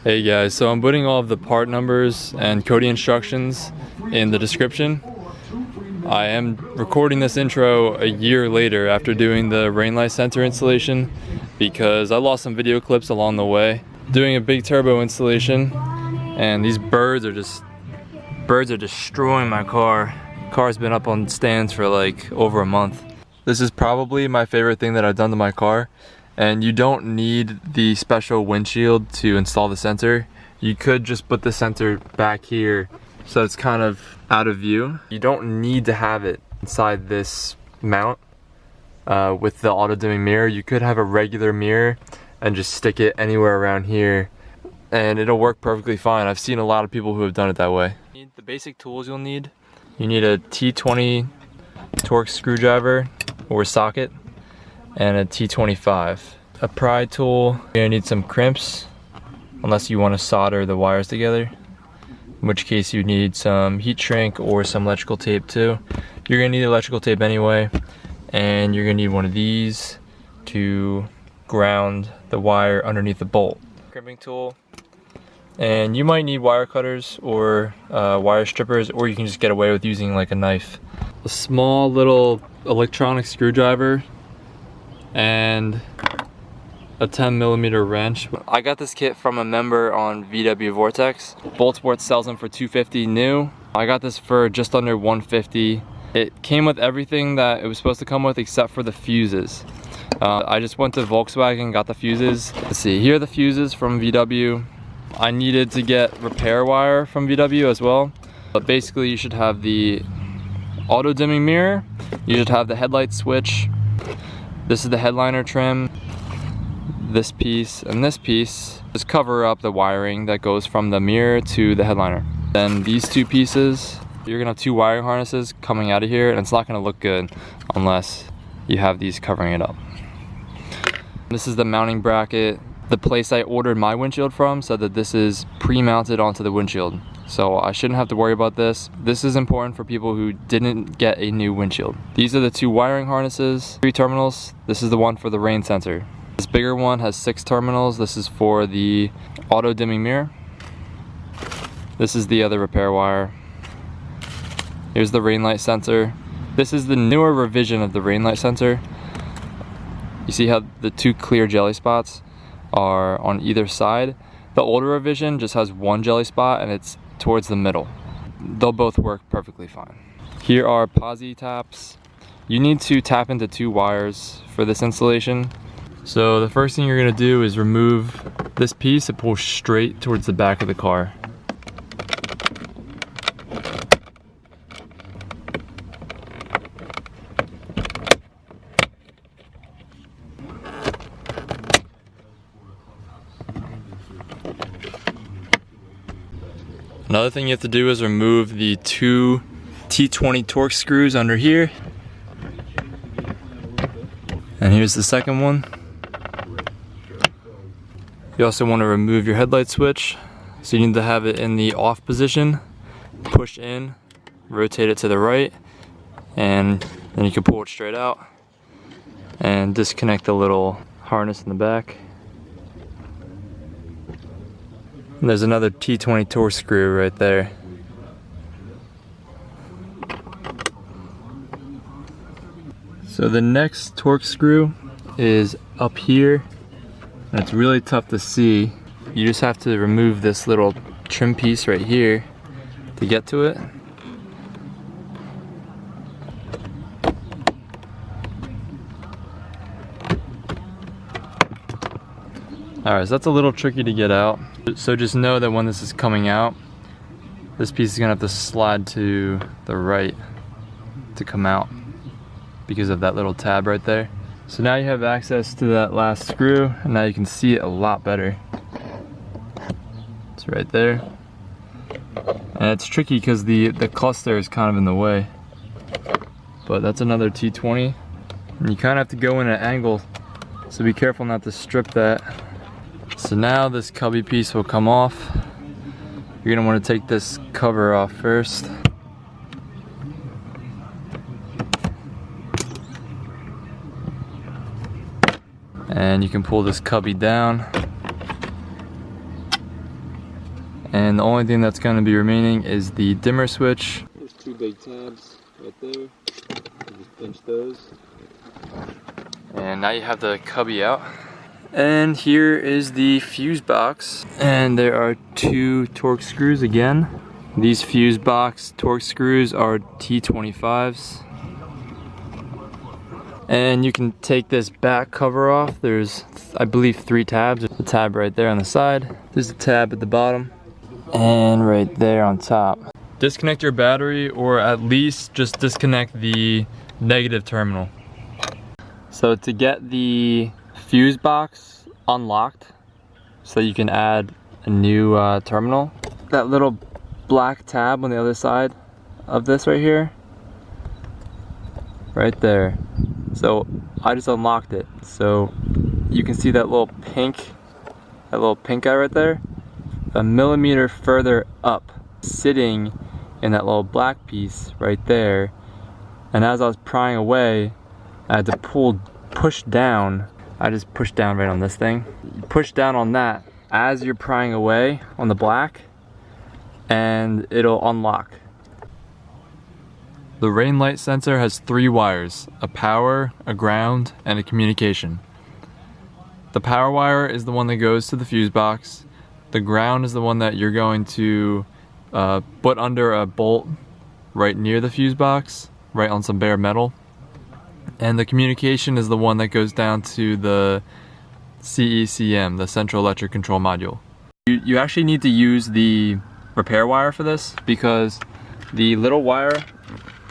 Hey guys, so I'm putting all of the part numbers and coding instructions in the description. I am recording this intro a year later after doing the rain light sensor installation because I lost some video clips along the way. Doing a big turbo installation, and these birds are destroying my car. Car's been up on stands for like over a month. This is probably my favorite thing that I've done to my car, and you don't need the special windshield to install the sensor. You could just put the sensor back here so it's kind of out of view. You don't need to have it inside this mount with the auto dimming mirror. You could have a regular mirror and just stick it anywhere around here and it'll work perfectly fine. I've seen a lot of people who have done it that way. The basic tools you'll need: you need a T20 Torx screwdriver or socket and a T25. A pry tool. You're gonna need some crimps unless you want to solder the wires together, in which case you need some heat shrink or some electrical tape too. You're gonna need electrical tape anyway, and you're gonna need one of these to ground the wire underneath the bolt. Crimping tool, and you might need wire cutters or wire strippers, or you can just get away with using like a knife. A small little electronic screwdriver and a 10mm wrench. I got this kit from a member on VW Vortex. Bolt Sports sells them for $250 new. I got this for just under $150. It came with everything that it was supposed to come with except for the fuses. I just went to Volkswagen and got the fuses. Let's see, here are the fuses from VW. I needed to get repair wire from VW as well. But basically you should have the auto dimming mirror, you should have the headlight switch. This is the headliner trim. This piece and this piece just cover up the wiring that goes from the mirror to the headliner. Then these two pieces, you're gonna have two wiring harnesses coming out of here, and it's not gonna look good unless you have these covering it up. This is the mounting bracket. The place I ordered my windshield from said that this is pre-mounted onto the windshield, so I shouldn't have to worry about this. This is important for people who didn't get a new windshield. These are the two wiring harnesses, 3 terminals. This is the one for the rain sensor. This bigger one has 6 terminals. This is for the auto dimming mirror. This is the other repair wire. Here's the rain light sensor. This is the newer revision of the rain light sensor. You see how the 2 clear jelly spots are on either side? The older revision just has 1 jelly spot and it's towards the middle. They'll both work perfectly fine. Here are posi taps. You need to tap into 2 wires for this installation. So the first thing you're gonna do is remove this piece and pull straight towards the back of the car. Another thing you have to do is remove the 2 T20 Torx screws under here. And here's the second one. You also want to remove your headlight switch. So you need to have it in the off position, push in, rotate it to the right, and then you can pull it straight out and disconnect the little harness in the back. And there's another T20 Torx screw right there. So the next Torx screw is up here. And it's really tough to see. You just have to remove this little trim piece right here to get to it. Alright, so that's a little tricky to get out. So just know that when this is coming out, this piece is gonna have to slide to the right to come out because of that little tab right there. So now you have access to that last screw, and now you can see it a lot better. It's right there. And it's tricky because the cluster is kind of in the way. But that's another T20. And you kind of have to go in at an angle, so be careful not to strip that. So now this cubby piece will come off. You're gonna want to take this cover off first. And you can pull this cubby down. And the only thing that's going to be remaining is the dimmer switch. There's two big tabs right there. You just pinch those. And now you have the cubby out. And here is the fuse box. And there are two Torx screws again. These fuse box Torx screws are T25s. And you can take this back cover off. There's, I believe, 3 tabs. There's a tab right there on the side. There's a tab at the bottom. And right there on top. Disconnect your battery, or at least just disconnect the negative terminal. So to get the fuse box unlocked so you can add a new terminal, that little black tab on the other side of this right here, right there. So I just unlocked it. So you can see that little pink guy right there, a millimeter further up, sitting in that little black piece right there. And as I was prying away, I had to push down. I just pushed down right on this thing. You push down on that as you're prying away on the black, and it'll unlock. The rain light sensor has 3 wires, a power, a ground, and a communication. The power wire is the one that goes to the fuse box. The ground is the one that you're going to put under a bolt right near the fuse box, right on some bare metal. And the communication is the one that goes down to the CECM, the Central Electric Control Module. You actually need to use the repair wire for this, because the little wire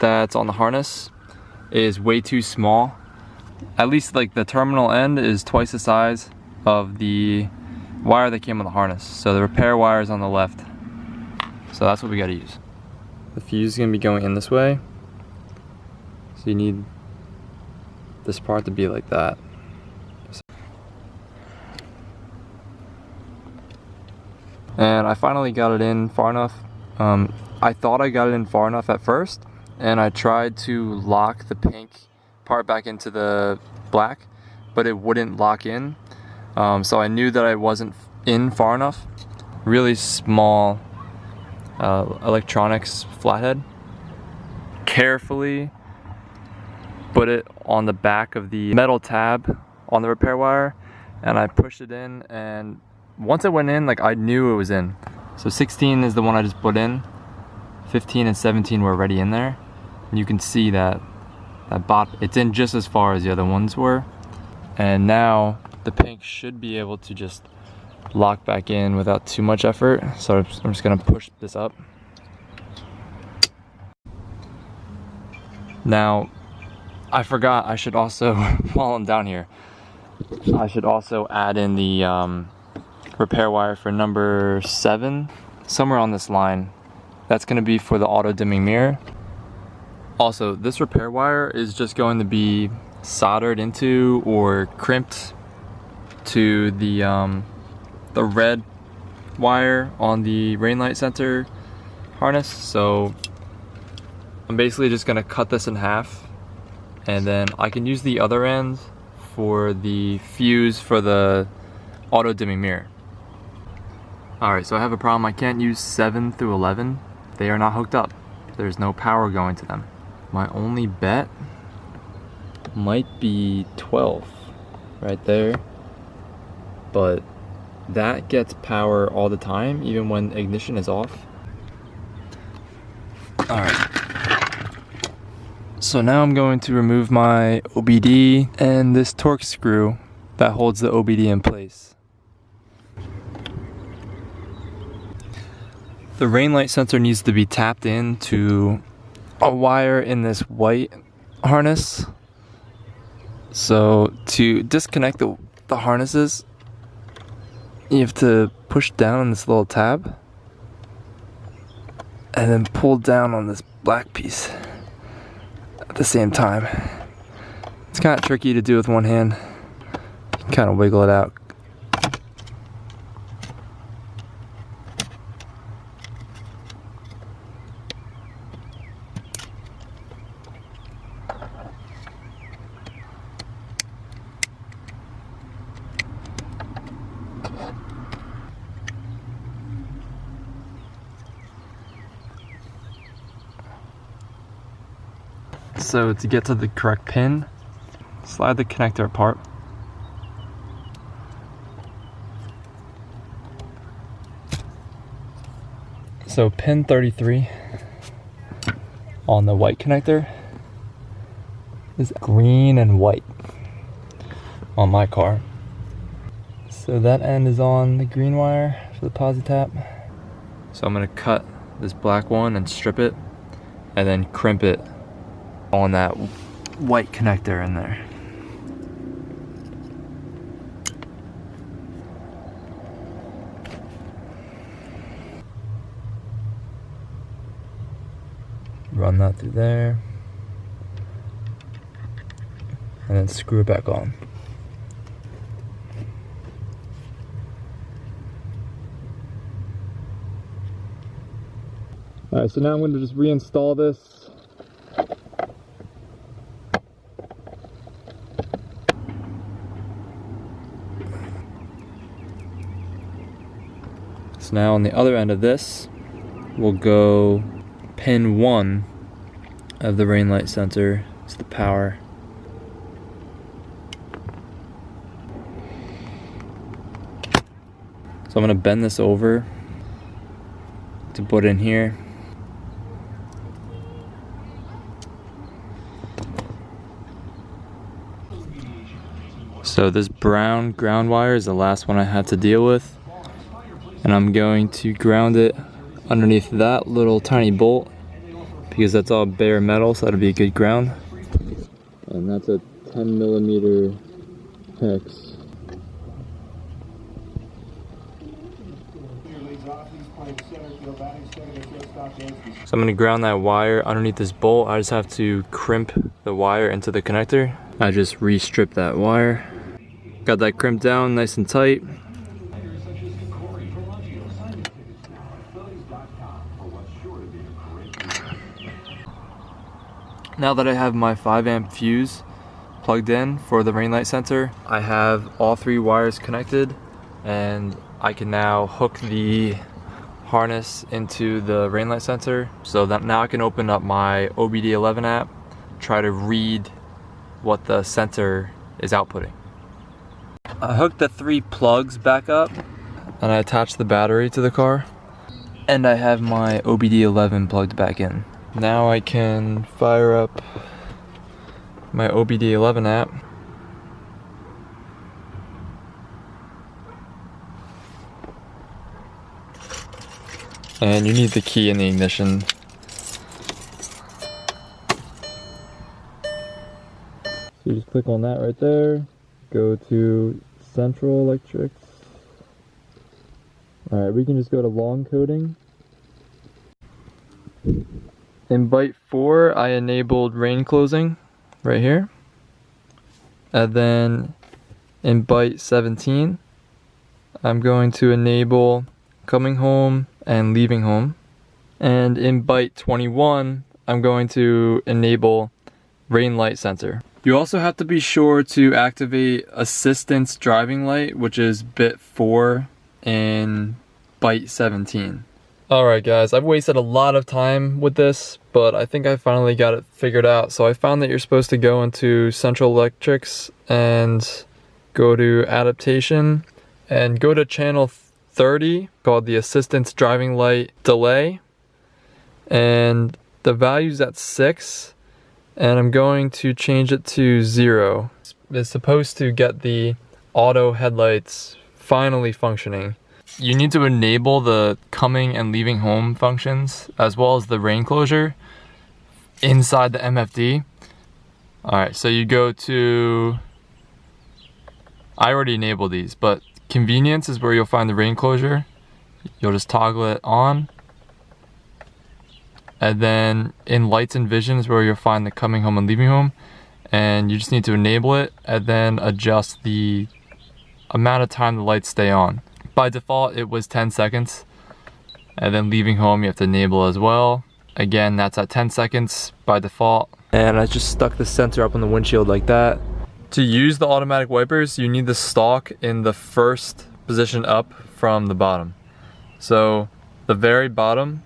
that's on the harness is way too small. At least like the terminal end is twice the size of the wire that came on the harness. So the repair wire is on the left. So that's what we gotta use. The fuse is gonna be going in this way. So you need this part to be like that. And I finally got it in far enough. I thought I got it in far enough at first, and I tried to lock the pink part back into the black, but it wouldn't lock in. So I knew that I wasn't in far enough. Really small electronics flathead. Carefully put it on the back of the metal tab on the repair wire, and I pushed it in, and once it went in, like, I knew it was in. So 16 is the one I just put in. 15 and 17 were already in there. And you can see that it's in just as far as the other ones were. And now the pink should be able to just lock back in without too much effort. So I'm just gonna push this up. Now, I forgot I should also, while I'm down here, I should also add in the repair wire for number 7, somewhere on this line. That's going to be for the auto dimming mirror. Also, this repair wire is just going to be soldered into or crimped to the red wire on the rain light sensor harness. So I'm basically just going to cut this in half, and then I can use the other end for the fuse for the auto dimming mirror. Alright, so I have a problem. I can't use 7 through 11. They are not hooked up. There's no power going to them. My only bet might be 12 right there. But that gets power all the time, even when ignition is off. Alright. So now I'm going to remove my OBD and this Torx screw that holds the OBD in place. The rain light sensor needs to be tapped into a wire in this white harness. So to disconnect the harnesses, you have to push down on this little tab and then pull down on this black piece at the same time. It's kind of tricky to do with one hand. You can kind of wiggle it out. So to get to the correct pin, slide the connector apart. So pin 33 on the white connector is green and white on my car. So that end is on the green wire for the posi tap. So I'm gonna cut this black one and strip it, and then crimp it on that white connector in there. Run that through there, and then screw it back on. Alright, so now I'm going to just reinstall this. So now on the other end of this, we'll go pin 1 of the rain light sensor. It's the power. So I'm going to bend this over to put in here. So this brown ground wire is the last one I had to deal with, and I'm going to ground it underneath that little tiny bolt because that's all bare metal, so that'll be a good ground. And that's a 10mm hex. So I'm going to ground that wire underneath this bolt. I just have to crimp the wire into the connector. I just re-stripped that wire. Got that crimped down nice and tight. Now that I have my 5-amp fuse plugged in for the rain light sensor, I have all 3 wires connected, and I can now hook the harness into the rain light sensor, so that now I can open up my OBD11 app, try to read what the sensor is outputting. I hooked the 3 plugs back up, and I attached the battery to the car, and I have my OBD11 plugged back in. Now I can fire up my OBD11 app. And you need the key in the ignition. So you just click on that right there, go to Central Electrics. Alright, we can just go to long coding. In byte 4, I enabled rain closing right here. And then in byte 17, I'm going to enable coming home and leaving home. And in byte 21, I'm going to enable rain light sensor. You also have to be sure to activate assistance driving light, which is bit 4 in byte 17. Alright guys, I've wasted a lot of time with this, but I think I finally got it figured out. So I found that you're supposed to go into Central Electrics and go to Adaptation and go to channel 30 called the Assistance Driving Light Delay, and the value's at 6, and I'm going to change it to 0. It's supposed to get the auto headlights finally functioning. You need to enable the coming and leaving home functions as well as the rain closure inside the MFD. Alright, so you go to, I already enabled these, but convenience is where you'll find the rain closure. You'll just toggle it on. And then in lights and vision is where you'll find the coming home and leaving home. And you just need to enable it and then adjust the amount of time the lights stay on. By default, it was 10 seconds. And then leaving home, you have to enable as well. Again, that's at 10 seconds by default. And I just stuck the sensor up on the windshield like that. To use the automatic wipers, you need the stalk in the first position up from the bottom. So the very bottom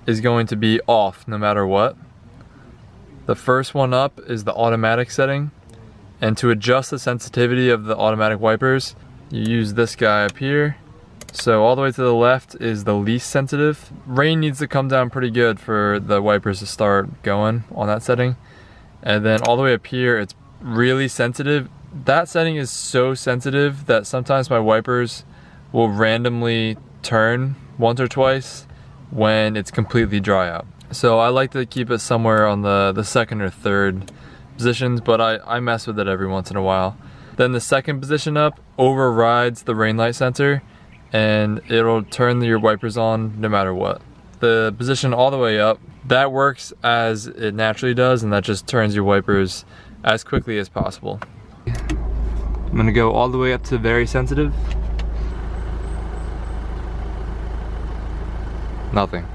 is going to be off no matter what. The first one up is the automatic setting. And to adjust the sensitivity of the automatic wipers, you use this guy up here. So all the way to the left is the least sensitive. Rain needs to come down pretty good for the wipers to start going on that setting. And then all the way up here, it's really sensitive. That setting is so sensitive that sometimes my wipers will randomly turn once or twice when it's completely dry out. So I like to keep it somewhere on the second or third positions, but I mess with it every once in a while. Then the second position up overrides the rain light sensor, and it'll turn your wipers on no matter what. The position all the way up, that works as it naturally does, and that just turns your wipers as quickly as possible. I'm gonna go all the way up to very sensitive. Nothing.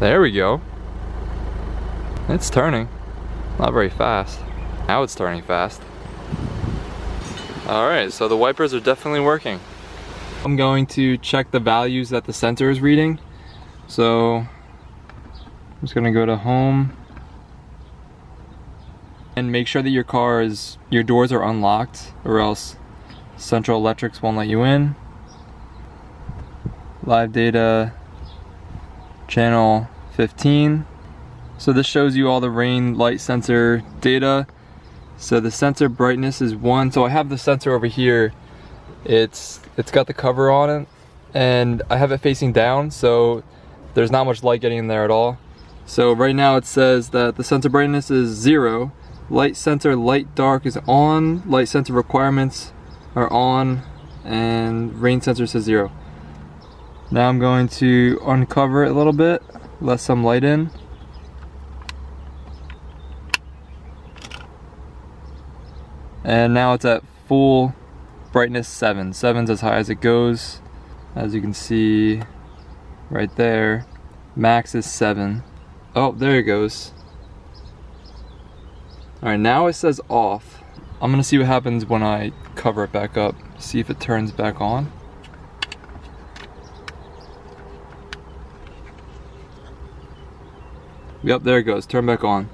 There we go. It's turning. Not very fast. Now it's turning fast. Alright, so the wipers are definitely working. I'm going to check the values that the sensor is reading. So I'm just gonna go to home and make sure that your doors are unlocked, or else Central Electrics won't let you in. Live data, channel 15. So this shows you all the rain light sensor data. So the sensor brightness is 1. So I have the sensor over here. It's got the cover on it, and I have it facing down, so there's not much light getting in there at all. So right now it says that the sensor brightness is 0. Light sensor light dark is on. Light sensor requirements are on, and rain sensor says 0. Now I'm going to uncover it a little bit, let some light in. And now it's at full brightness 7. 7's as high as it goes. As you can see right there, max is 7. Oh, there it goes. Alright, now it says off. I'm gonna see what happens when I cover it back up. See if it turns back on. Yep, there it goes, turn back on.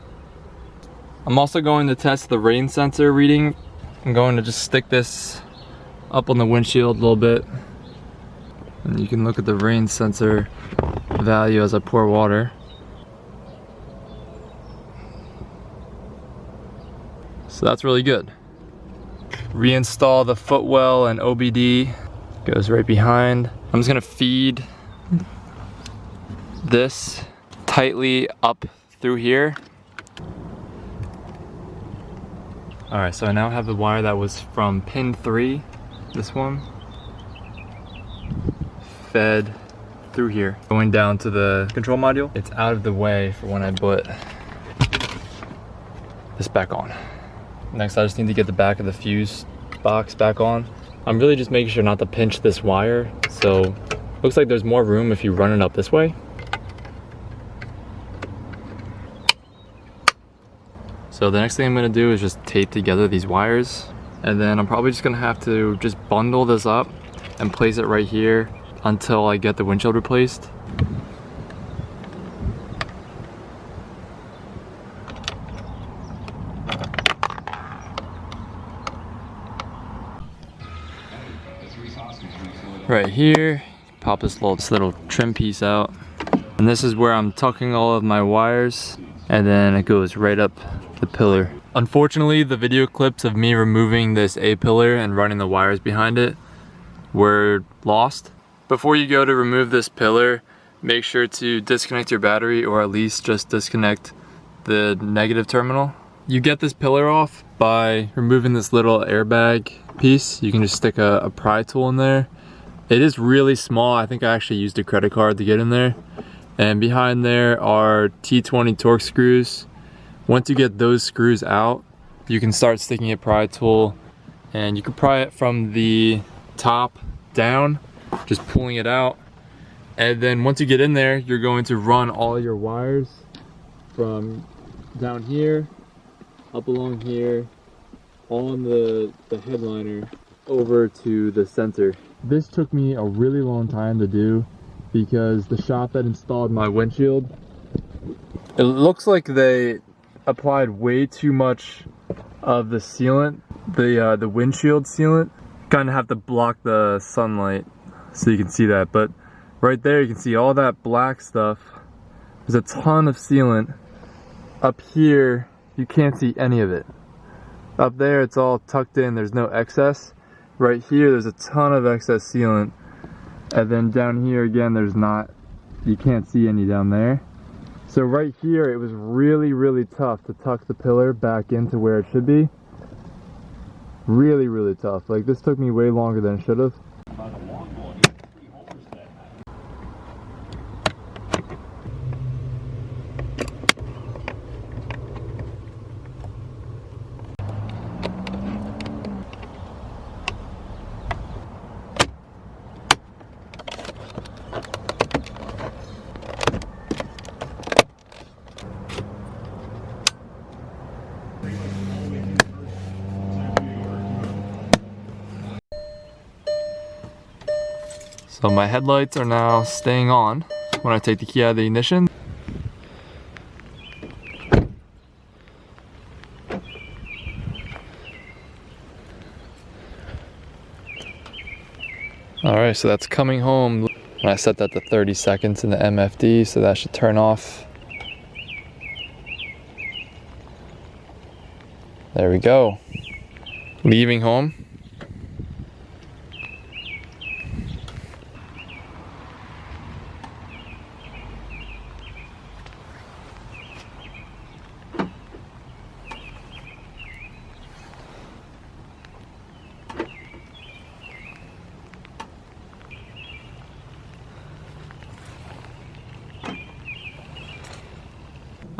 I'm also going to test the rain sensor reading. I'm going to just stick this up on the windshield a little bit, and you can look at the rain sensor value as I pour water. So that's really good. Reinstall the footwell and OBD. Goes right behind. I'm just gonna feed this tightly up through here. Alright, so I now have the wire that was from pin 3, this one, fed through here, going down to the control module. It's out of the way for when I put this back on. Next, I just need to get the back of the fuse box back on. I'm really just making sure not to pinch this wire, so looks like there's more room if you run it up this way. So the next thing I'm gonna do is just tape together these wires, and then I'm probably just gonna have to just bundle this up and place it right here until I get the windshield replaced. Right here, pop this little trim piece out, and this is where I'm tucking all of my wires, and then it goes right up the pillar. Unfortunately, the video clips of me removing this A-pillar and running the wires behind it were lost. Before you go to remove this pillar, make sure to disconnect your battery, or at least just disconnect the negative terminal. You get this pillar off by removing this little airbag piece. You can just stick a pry tool in there. It is really small. I think I actually used a credit card to get in there. And behind there are T20 Torx screws. Once you get those screws out, you can start sticking a pry tool, and you can pry it from the top down, just pulling it out. And then once you get in there, you're going to run all your wires from down here, up along here, on the headliner, over to the sensor. This took me a really long time to do because the shop that installed my windshield It looks like they applied way too much of the sealant, the windshield sealant. Kind of have to block the sunlight so you can see that, but right there you can see all that black stuff. There's a ton of sealant. Up here you can't see any of it. Up there it's all tucked in, there's no excess. Right here there's a ton of excess sealant, and then down here again there's not, you can't see any down there. So right here it was really tough to tuck the pillar back into where it should be. Really tough. Like, this took me way longer than it should have. So my headlights are now staying on when I take the key out of the ignition. Alright, so that's coming home. And I set that to 30 seconds in the MFD, so that should turn off. There we go. Leaving home.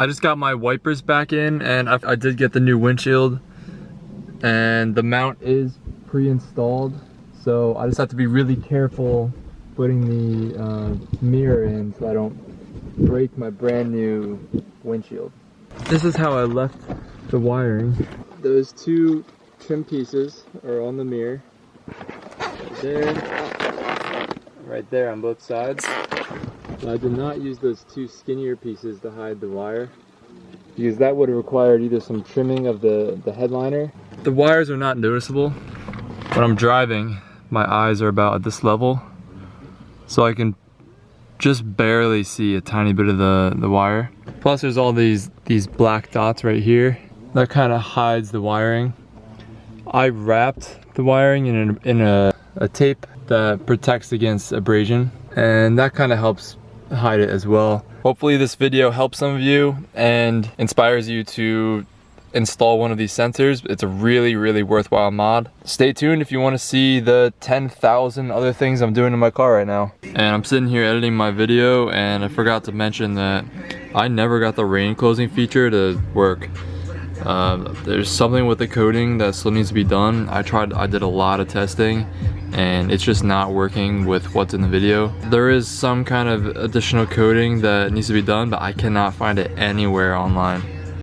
I just got my wipers back in, and I did get the new windshield, and the mount is pre-installed, so I just have to be really careful putting the mirror in so I don't break my brand new windshield. This is how I left the wiring. Those two trim pieces are on the mirror, right there on both sides. I did not use those two skinnier pieces to hide the wire, because that would have required either some trimming of the headliner. The wires are not noticeable. When I'm driving, my eyes are about at this level, so I can just barely see a tiny bit of the wire. Plus there's all these black dots right here. That kind of hides the wiring. I wrapped the wiring in a tape that protects against abrasion, and that kind of helps hide it as well. Hopefully this video helps some of you and inspires you to install one of these sensors. It's a really worthwhile mod. Stay tuned if you want to see the 10,000 other things I'm doing in my car right now. And I'm sitting here editing my video, and I forgot to mention that I never got the rain closing feature to work. There's something with the coding that still needs to be done. I did a lot of testing, and it's just not working with what's in the video. There is some kind of additional coding that needs to be done, but I cannot find it anywhere online.